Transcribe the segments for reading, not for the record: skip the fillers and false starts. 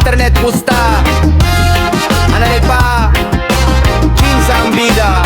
internet pusta. Anay pa kinsa ang bida.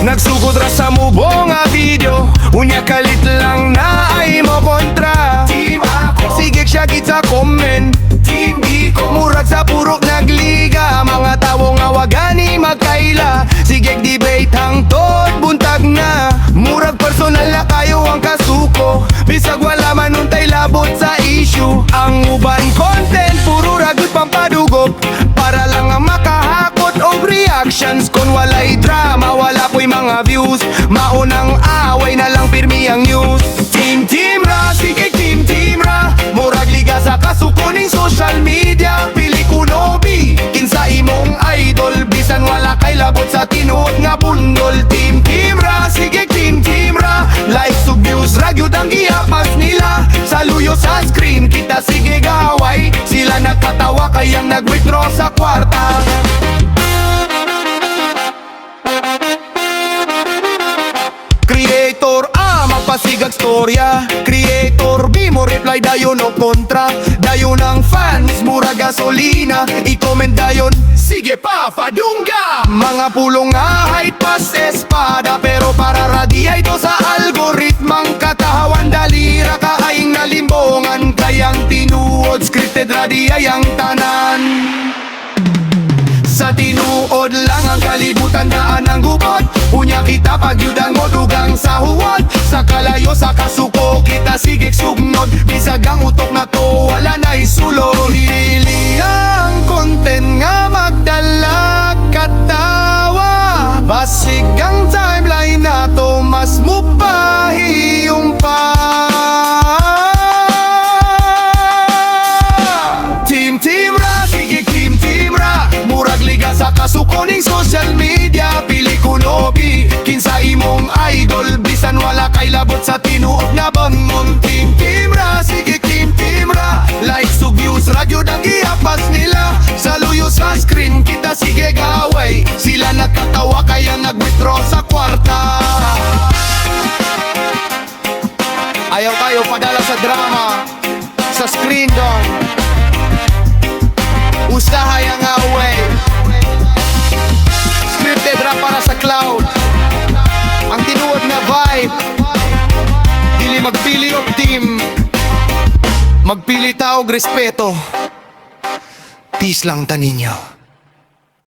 Nagsugod ra sa mubo nga video, unya kalit lang na ay mo kontra. Team ako, sige siya kita comment. Team Biko, murag sa purok nagliga. Mga tawo nga wagani magkaila. Sige debate hangtod buntag na. Murag personal na kayo ang kasuko. Bisag wala man untay labot sa issue. Ang uban content puro ragot pampadugop, para lang ang makahakot og reactions. Kon walay drama, wala po'y mga views. Maunang away na lang pirmi ang news. Team ra, sige team ra. Murag liga sa kasuko ning social media. Pili kunobi, kinsa imong idol. Bisan wala kay labot sa tinuod nga bundol. Team ra, sige team ra. Likes ug views, ragyod ang giapas nila. Sa luyo sa screen, kita sige gaway. Sila nagkatawa kayang nag-withdraw sa kwarta. Creator A, magpasigag storya. Creator B, mo reply dayon o kontra. Dayon ang fans, mura gasolina. I-comment dayon, sige pa, padungga. Mga pulong nga, height pas espada. Pero para radiyay to sa algoritmang katahawan. Dalira kaaying nalimbongan. Kayang tinuod, scripted radiyay ang tanan. Sa tinuod lang ang kalibutan, daan ang gubot. Unya kita pagyudang mo dugang sa huwad. Sa kalayo sa kasuko kita sigig sugnod. Bisag ang utok na to wala na isulod. Dili ang content nga magdala katawa. Basig ang timeline na to mas mupahiyong pa. Team ra, sige team ra. Murag liga sa kasuko ning social media. Pili kunobi, kinsa imong idol. Bisan wala kay labot sa tinuod na bangon. Team ra, sige team ra. Likes ug views, ragyod ang giapas nila. Sa luyo sa screen, kita sige gaway. Sila nagkatawa kaya nag-withdraw sa kwarta. Ayaw kayo padala sa drama. Sa screen dong usahay ang away. Scripted rap para sa cloud. Ang tinuod na vibe. Dili magpili og team, magpili taog respeto. Peace lang taninyo.